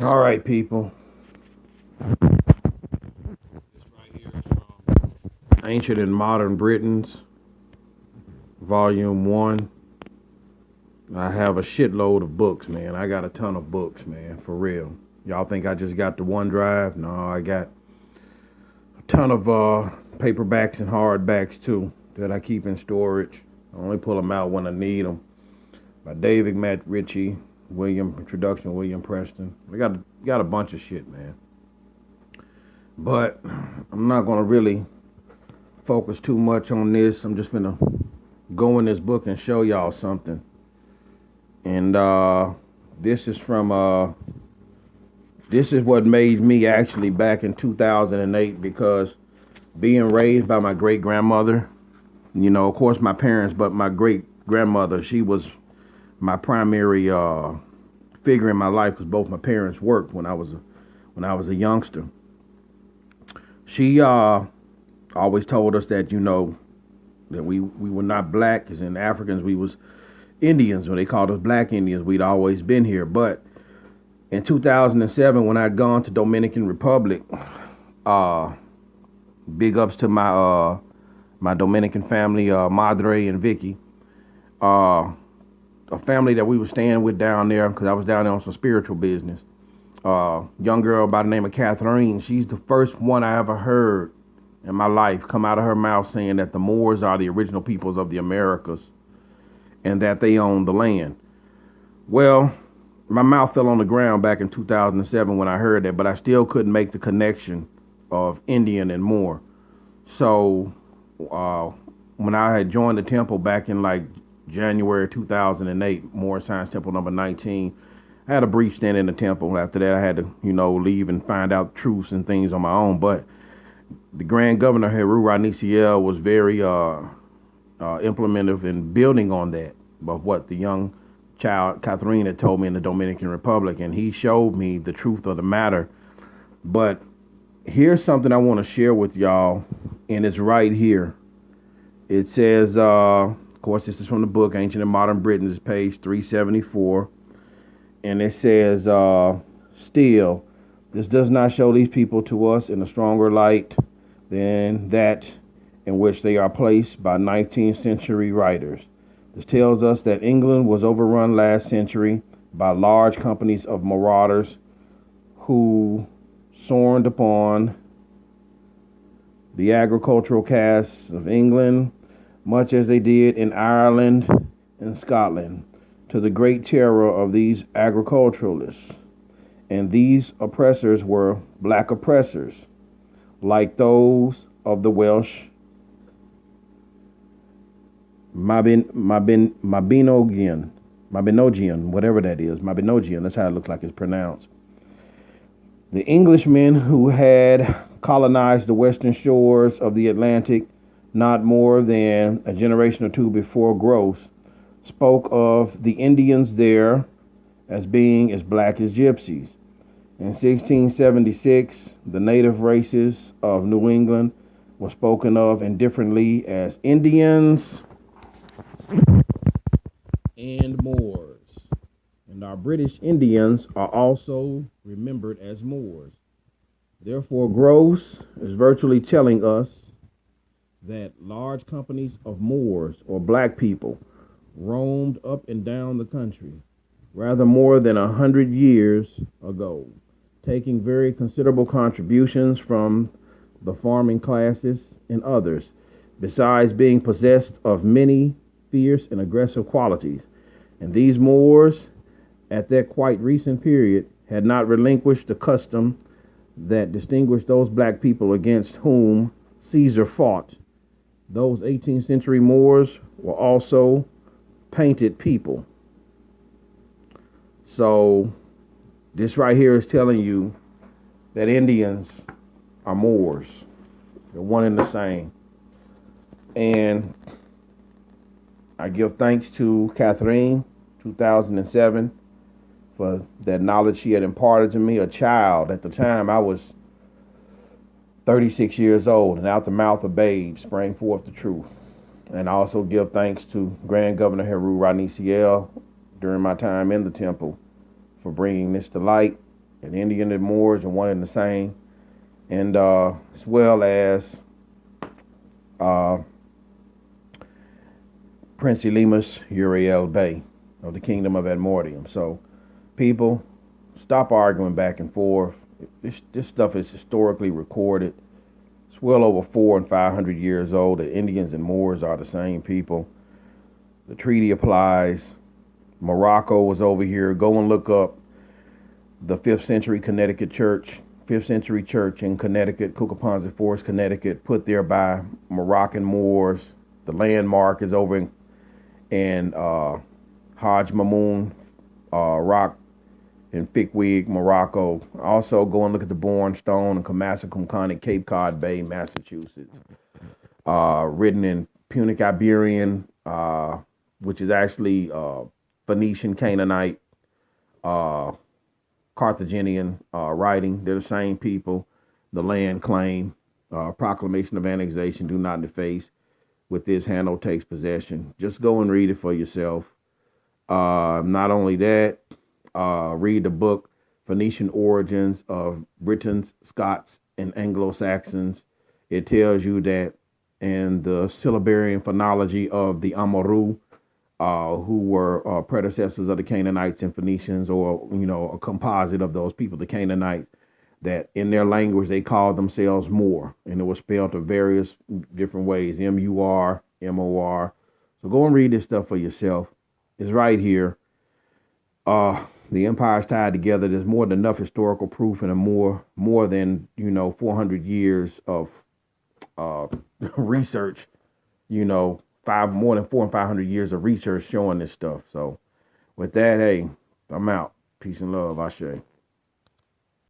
All right, people. This right here is from Ancient and Modern Britons, Volume 1. I have a shitload of books, man. I got a ton of books, man, for real. Y'all think I just got the OneDrive? No, I got a ton of paperbacks and hardbacks, too, that I keep in storage. I only pull them out when I need them. By David Matt Ritchie, William Introduction, William Preston. We got a bunch of shit, man. But I'm not gonna really focus too much on this. I'm just gonna go in this book and show y'all something. And this is from this is what made me actually back in 2008, because being raised by my great grandmother, of course my parents, but my great grandmother, she was my primary figure in my life, because both my parents worked when I was a youngster. She always told us that that we were not black, as in Africans. We was Indians, when they called us black Indians. We'd always been here. But in 2007, when I'd gone to Dominican Republic, big ups to my Dominican family, Madre and Vicky, a family that we were staying with down there, because I was down there on some spiritual business. Young girl by the name of Catherine. She's the first one I ever heard in my life come out of her mouth saying that the Moors are the original peoples of the Americas and that they own the land. Well, my mouth fell on the ground back in 2007 when I heard that, but I still couldn't make the connection of Indian and Moor. So when I had joined the temple back in like January 2008, Moore Science Temple number 19, I had a brief stint in the temple. After that, I had to, leave and find out truths and things on my own. But the Grand Governor, Heru Ranisiel, was very implementive in building on that, of what the young child, Catherine, had told me in the Dominican Republic. And he showed me the truth of the matter. But here's something I want to share with y'all, and it's right here. It says, of course, this is from the book, Ancient and Modern Britain, it's page 374. And it says, still, this does not show these people to us in a stronger light than that in which they are placed by 19th century writers. This tells us that England was overrun last century by large companies of marauders who soared upon the agricultural castes of England, much as they did in Ireland and Scotland, to the great terror of these agriculturalists. And these oppressors were black oppressors, like those of the Welsh Mabinogian, whatever that is, Mabinogian, that's how it looks like it's pronounced. The Englishmen who had colonized the western shores of the Atlantic not more than a generation or two before Gross spoke of the Indians there as being as black as gypsies. In 1676, the native races of New England were spoken of indifferently as Indians and Moors. And our British Indians are also remembered as Moors. Therefore, Gross is virtually telling us that large companies of Moors, or black people, roamed up and down the country, rather more than 100 years ago, taking very considerable contributions from the farming classes and others, besides being possessed of many fierce and aggressive qualities. And these Moors, at that quite recent period, had not relinquished the custom that distinguished those black people against whom Caesar fought. Those 18th century Moors were also painted people. So this right here is telling you that Indians are Moors. They're one and the same. And I give thanks to Catherine, 2007, for that knowledge she had imparted to me. A child, at the time I was 36 years old, and out the mouth of babes sprang forth the truth. And I also give thanks to Grand Governor Heru Ranisiel during my time in the temple for bringing this to light An Indian and Moors are one and the same. And as well as uh, Prince Elimus Uriel Bey of the Kingdom of Admortium. So, people, stop arguing back and forth. This stuff is historically recorded. It's well over 400 and 500 years old. The Indians and Moors are the same people. The treaty applies. Morocco was over here. Go and look up the 5th century Connecticut church. 5th century church in Connecticut, Kukaponza Forest, Connecticut, put there by Moroccan Moors. The landmark is over in Hajj Mamoun Rock in Fickwick, Morocco. Also, go and look at the Bourne Stone in Kamasa Cape Cod Bay, Massachusetts. Written in Punic Iberian, which is actually Phoenician, Canaanite, Carthaginian writing. They're the same people. The land claim, proclamation of annexation, do not deface. With this, Hanno takes possession. Just go and read it for yourself. Not only that, read the book Phoenician Origins of Britons, Scots, and Anglo-Saxons. It tells you that in the syllabarian phonology of the Amaru, who were predecessors of the Canaanites and Phoenicians, or, a composite of those people, the Canaanites, that in their language they called themselves Moor, and it was spelled in various different ways, M-U-R, M-O-R. So go and read this stuff for yourself. It's right here. The empire's tied together. There's more than enough historical proof and more than 400 years of research, more than 400 and 500 years of research showing this stuff. So with that, hey, I'm out. Peace and love. Ashe.